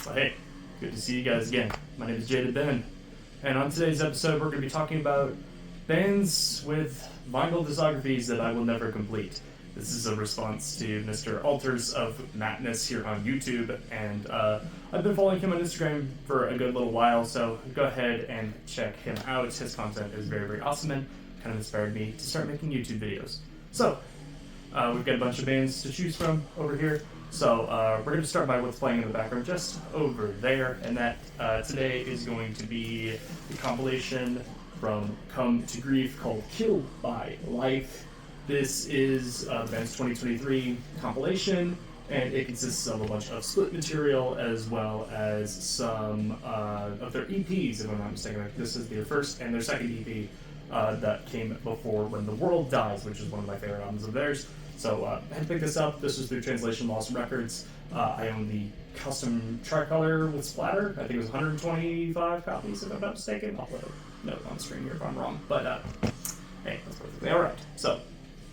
Well, hey, good to see you guys again. My name is Jaded Ben, and on today's episode, we're going to be talking about bands with vinyl discographies that I will never complete. This is a response to Mr. Alters of Madness here on YouTube, and I've been following him on Instagram for a good little while, so go ahead and check him out. His content is very, very awesome and kind of inspired me to start making YouTube videos. So, we've got a bunch of bands to choose from over here. So we're going to start by what's playing in the background just over there, and that today is going to be the compilation from Come to Grief called Killed by Life. This is the band's 2023 compilation, and it consists of a bunch of split material as well as some of their EPs, if I'm not mistaken. This is their first and their second EP that came before When the World Dies, which is one of my favorite albums of theirs. So I had to pick this up. This was through Translation Lost Records. I own the custom tricolor with splatter. I think it was 125 copies, if I'm not mistaken. I'll put a note on the screen here if I'm wrong. But hey, that's perfectly all right. So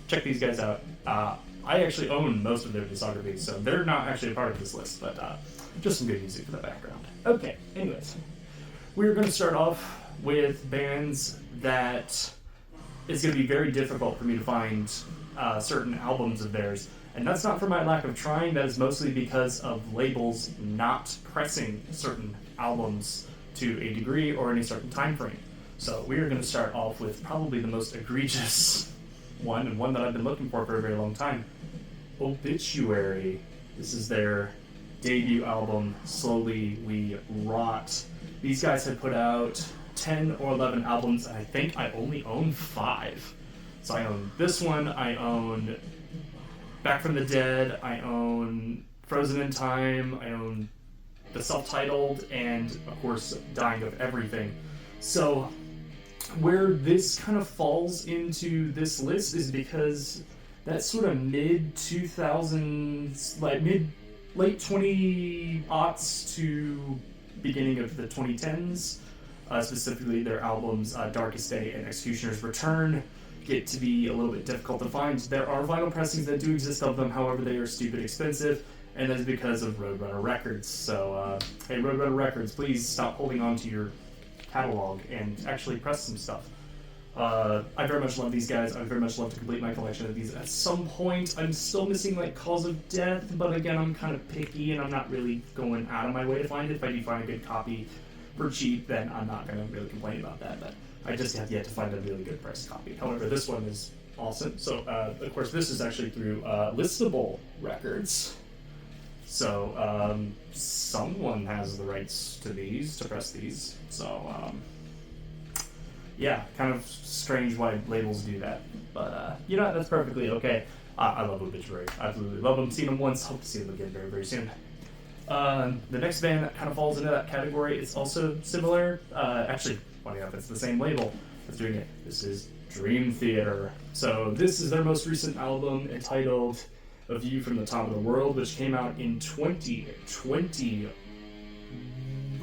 check these guys out. I actually own most of their discographies, so they're not actually a part of this list, but just some good music for the background. Okay, anyways. We're going to start off with bands that it's going to be very difficult for me to find certain albums of theirs, and that's not for my lack of trying. That is mostly because of labels not pressing certain albums to a degree or any certain time frame. So we are going to start off with probably the most egregious one, and one that I've been looking for a very long time. Obituary. This is their debut album, Slowly We Rot. These guys have put out 10 or 11 albums, and I think I only own 5. So I own this one, I own Back from the Dead, I own Frozen in Time, I own the self-titled, and of course Dying of Everything. So where this kind of falls into this list is because that sort of mid-2000s, like late 20-aughts to beginning of the 2010s, specifically their albums Darkest Day and Executioner's Return, get to be a little bit difficult to find. There are vinyl pressings that do exist of them, however they are stupid expensive, and that's because of Roadrunner Records. So, hey Roadrunner Records, please stop holding on to your catalog and actually press some stuff. I very much love these guys. I very much love to complete my collection of these at some point. I'm still missing like Cause of Death, but again, I'm kind of picky and I'm not really going out of my way to find it. If I do find a good copy for cheap, then I'm not going to really complain about that, but I just have yet to find a really good priced copy. However, this one is awesome. So, of course, this is actually through Listable Records. So, someone has the rights to these, to press these. So, yeah, kind of strange why labels do that. But, you know, that's perfectly okay. I love Obituary. I absolutely love them. Seen them once. Hope to see them again very, very soon. The next band that kind of falls into that category is also similar. Actually, funny enough, it's the same label that's doing it. This is Dream Theater. So this is their most recent album entitled A View from the Top of the World, which came out in 2022.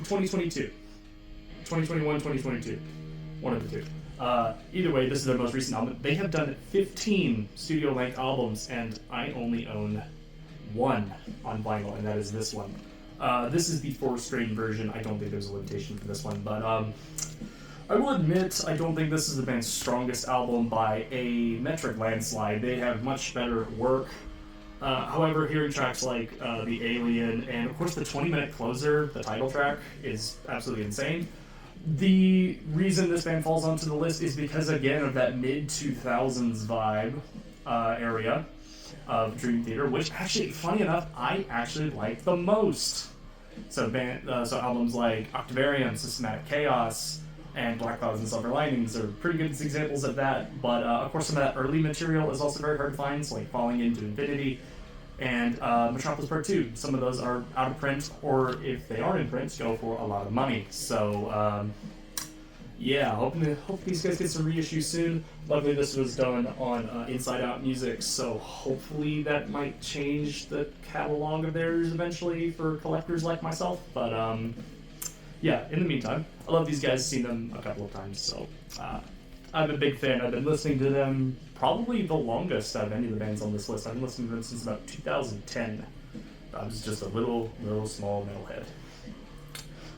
2021, 2022. One of the two. Either way, this is their most recent album. They have done 15 studio-length albums, and I only own one on vinyl, and that is this one. This is the 4-string version. I don't think there's a limitation for this one, but I will admit I don't think this is the band's strongest album by a metric landslide. They have much better work. However, hearing tracks like The Alien and of course the 20-minute closer, the title track, is absolutely insane. The reason this band falls onto the list is because, again, of that mid-2000s vibe area of Dream Theater, which actually, funny enough, I actually like the most. So albums like Octavarium, Systematic Chaos, and Black Clouds and Silver Linings are pretty good examples of that. But of course, some of that early material is also very hard to find, so like Falling Into Infinity and Metropolis Part 2. Some of those are out of print, or if they are in print, go for a lot of money. So yeah, hope these guys get some reissues soon. Luckily, this was done on Inside Out Music, so hopefully that might change the catalog of theirs eventually for collectors like myself. But yeah, in the meantime, I love these guys. Seen them a couple of times, so I'm a big fan. I've been listening to them probably the longest out of any of the bands on this list. I've been listening to them since about 2010. I was just a little small metalhead.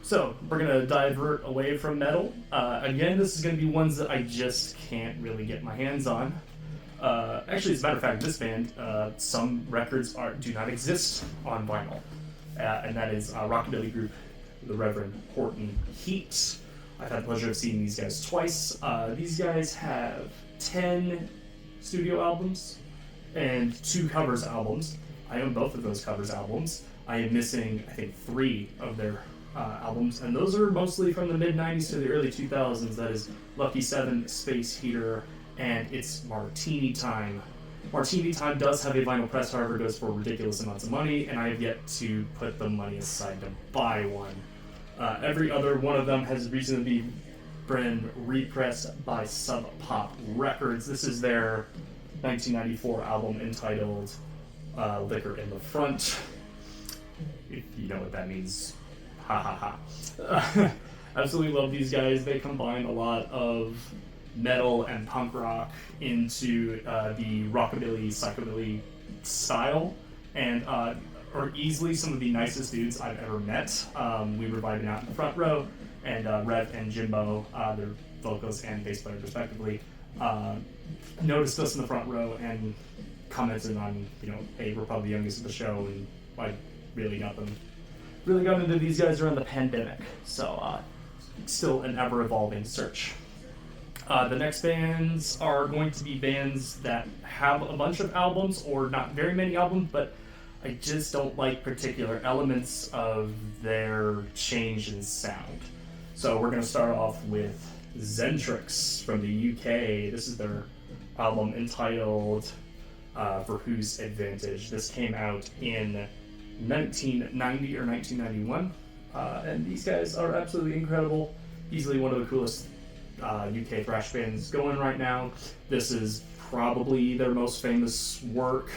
So, we're going to divert away from metal. Again, this is going to be ones that I just can't really get my hands on. Actually, as a matter of fact, this band, some records do not exist on vinyl. And that is rockabilly group, the Reverend Horton Heat. I've had the pleasure of seeing these guys twice. These guys have 10 studio albums and 2 covers albums. I own both of those covers albums. I am missing, I think, 3 of their albums, and those are mostly from the mid-90s to the early 2000s. That is Lucky 7, Space Heater, and It's Martini Time. Martini Time does have a vinyl press, however, it goes for ridiculous amounts of money, and I have yet to put the money aside to buy one. Every other one of them has recently been repressed by Sub Pop Records. This is their 1994 album entitled Liquor in the Front. If you know what that means. Ha ha ha. Absolutely love these guys. They combine a lot of metal and punk rock into the rockabilly, psychobilly style, and are easily some of the nicest dudes I've ever met. We were vibing out in the front row, and Rev and Jimbo, their vocals and bass player respectively, noticed us in the front row and commented on, hey, we're probably the youngest of the show, and I really got into these guys around the pandemic. So still an ever-evolving search. The next bands are going to be bands that have a bunch of albums, or not very many albums, but I just don't like particular elements of their change in sound. So we're going to start off with Zentrix from the UK. This is their album entitled For Whose Advantage. This came out in 1990 or 1991, and these guys are absolutely incredible. Easily one of the coolest UK thrash bands going right now. This is probably their most famous work.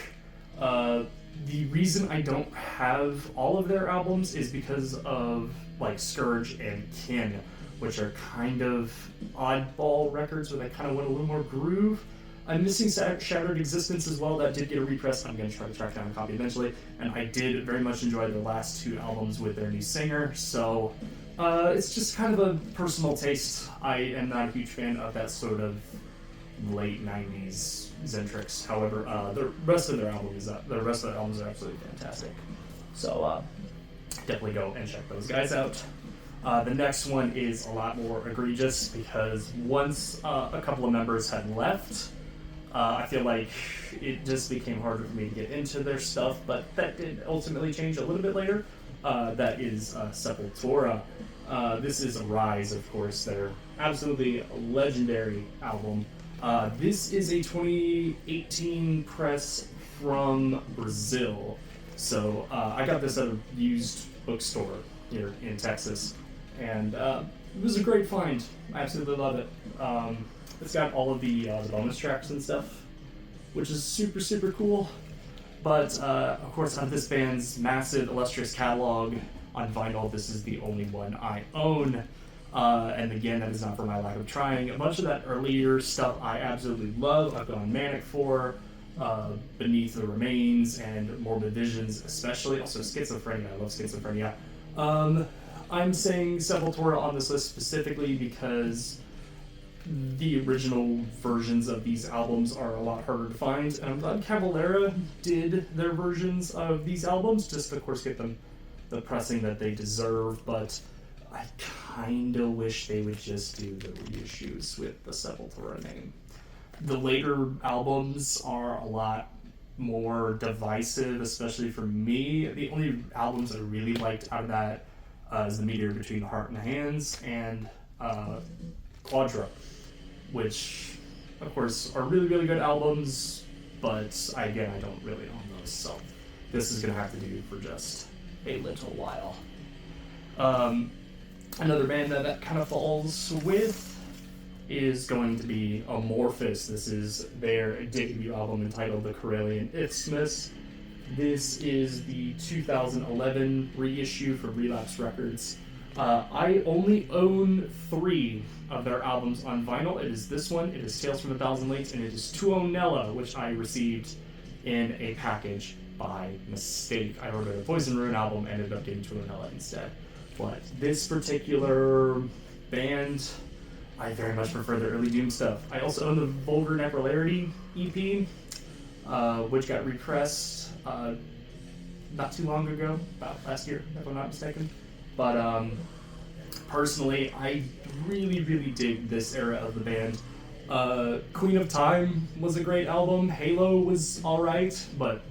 The reason I don't have all of their albums is because of like Scourge and Kin, which are kind of oddball records where they kind of went a little more groove. I'm missing Shattered Existence as well. That did get a repress. I'm going to try to track down a copy eventually. And I did very much enjoy their last 2 albums with their new singer. So it's just kind of a personal taste. I am not a huge fan of that sort of late 90s Zentrix. However, the rest of their albums are absolutely fantastic. So definitely go and check those guys out. The next one is a lot more egregious because once a couple of members had left, I feel like it just became harder for me to get into their stuff, but that did ultimately change a little bit later. That is Sepultura. This is Rise, of course, their absolutely legendary album. This is a 2018 press from Brazil. So I got this at a used bookstore here in Texas, and it was a great find. I absolutely love it. It's got all of the bonus tracks and stuff, which is super, super cool. But, of course, out of this band's massive, illustrious catalog on vinyl, this is the only one I own. And again, that is not for my lack of trying. A bunch of that earlier stuff I absolutely love. I've gone Manic for, Beneath the Remains, and Morbid Visions especially. Also Schizophrenia. I love Schizophrenia. I'm saying Sepultura on this list specifically because the original versions of these albums are a lot harder to find, and I'm glad Cavalera did their versions of these albums, just to, of course, get them the pressing that they deserve, but I kind of wish they would just do the reissues with the Sepultura name. The later albums are a lot more divisive, especially for me. The only albums I really liked out of that is The Meteor Between the Heart and the Hands and Quadra, which, of course, are really, really good albums, but I don't really own those, so this is going to have to do for just a little while. Another band that kind of falls with is going to be Amorphous. This is their debut album entitled The Corellian Isthmus. This is the 2011 reissue for Relapse Records. I only own 3 of their albums on vinyl. It is this one, it is Tales from a Thousand Lakes, and it is Tuonela, which I received in a package by mistake. I ordered a Poison Rune album and ended up getting Tuonela instead. But this particular band, I very much prefer the early Doom stuff. I also own the Vulgar Necrolarity EP, which got repressed not too long ago, about last year, if I'm not mistaken. But personally, I really, really dig this era of the band. Queen of Time was a great album. Halo was alright, but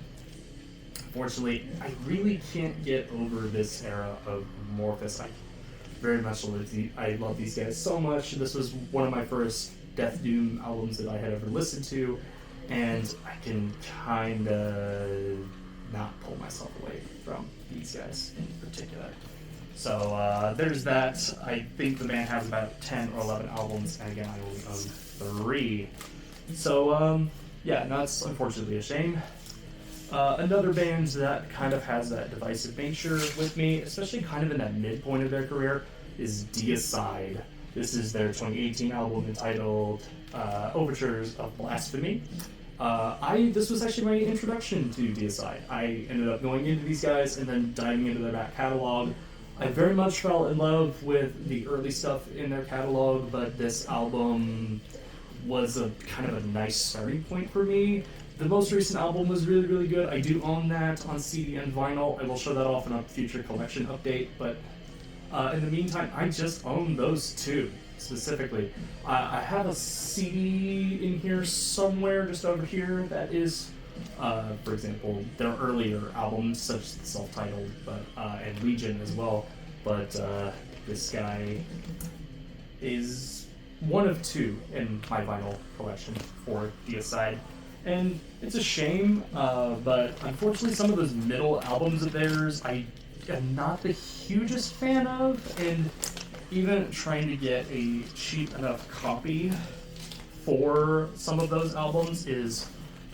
unfortunately, I really can't get over this era of Morphous. I very much love these guys so much. This was one of my first Death Doom albums that I had ever listened to, and I can kind of not pull myself away from these guys in particular. So there's that. I think the band has about 10 or 11 albums, and again, I only own 3. So yeah, that's unfortunately a shame. Another band that kind of has that divisive nature with me, especially kind of in that midpoint of their career, is Deicide. This is their 2018 album entitled Overtures of Blasphemy. This was actually my introduction to Deicide. I ended up going into these guys and then diving into their back catalog. I very much fell in love with the early stuff in their catalog, but this album was a kind of a nice starting point for me. The most recent album was really, really good. I do own that on CD and vinyl. I will show that off in a future collection update, but in the meantime, I just own those 2 specifically. I have a CD in here somewhere, just over here, that is, for example, their earlier albums, such as Self-Titled, but and Legion as well. But this guy is one of 2 in my vinyl collection for Deicide. And it's a shame, but unfortunately some of those middle albums of theirs I am not the hugest fan of, and even trying to get a cheap enough copy for some of those albums is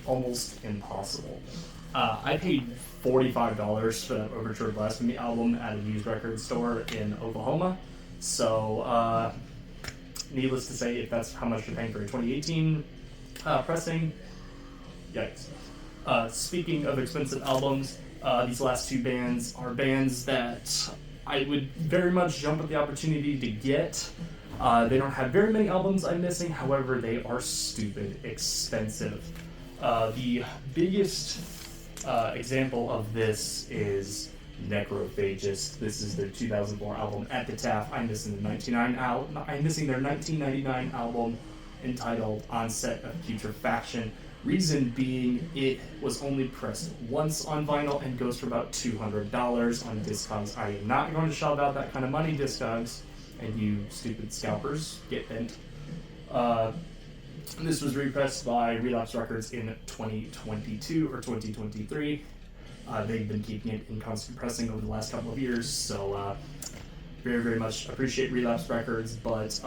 almost impossible. I paid $45 for that Overture of Blasphemy album at a used record store in Oklahoma, so needless to say, if that's how much you're paying for a 2018 pressing, yikes. Speaking of expensive albums, these last 2 bands are bands that I would very much jump at the opportunity to get. They don't have very many albums I'm missing, however, they are stupid expensive. The biggest example of this is Necrophagist. This is their 2004 album, Epitaph. I'm missing their 1999 album entitled Onset of Putrefaction. Reason being, it was only pressed once on vinyl and goes for about $200 on Discogs. I am not going to shell out that kind of money, Discogs, and you stupid scalpers get bent. This was repressed by Relapse Records in 2022 or 2023. They've been keeping it in constant pressing over the last couple of years, so very, very much appreciate Relapse Records, but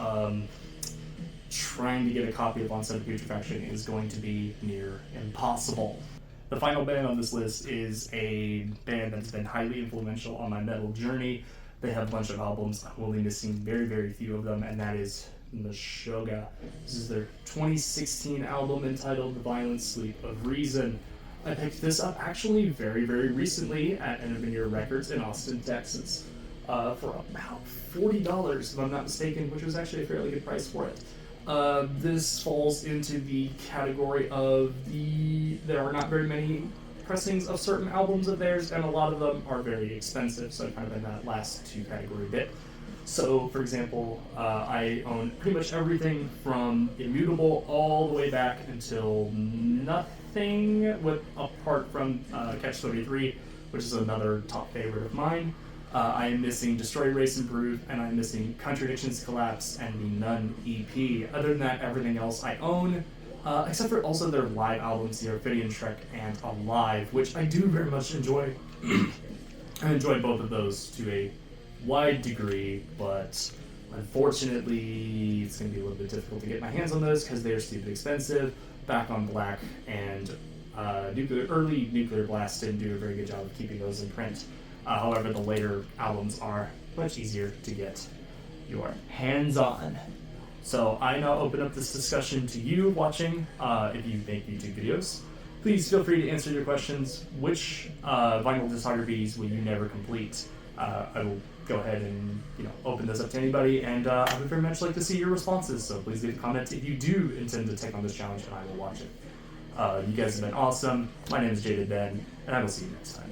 trying to get a copy of Onset of Putrefaction is going to be near impossible. The final band on this list is a band that's been highly influential on my metal journey. They have a bunch of albums. I'm only missing very, very few of them, and that is Meshuggah. This is their 2016 album entitled The Violent Sleep of Reason. I picked this up actually very, very recently at Engineer Records in Austin, Texas, for about $40, if I'm not mistaken, which was actually a fairly good price for it. This falls into the category of there are not very many pressings of certain albums of theirs, and a lot of them are very expensive, so kind of in that last 2 category bit. So, for example, I own pretty much everything from Immutable all the way back until nothing, apart from Catch-33, which is another top favorite of mine. I am missing Destroy, Race, and Prove, and I'm missing Contradictions, Collapse, and the Nun EP. Other than that, everything else I own, except for also their live albums, the Ophidian Trek and Alive, which I do very much enjoy. I enjoy both of those to a wide degree, but unfortunately, it's going to be a little bit difficult to get my hands on those because they're stupid expensive. Back on Black and early Nuclear Blast didn't do a very good job of keeping those in print. However, the later albums are much easier to get your hands on. So I now open up this discussion to you watching. If you make YouTube videos, please feel free to answer your questions. Which vinyl discographies will you never complete? I will go ahead and open this up to anybody, and I would very much like to see your responses. So please leave a comment if you do intend to take on this challenge, and I will watch it. You guys have been awesome. My name is Jaded Ben, and I will see you next time.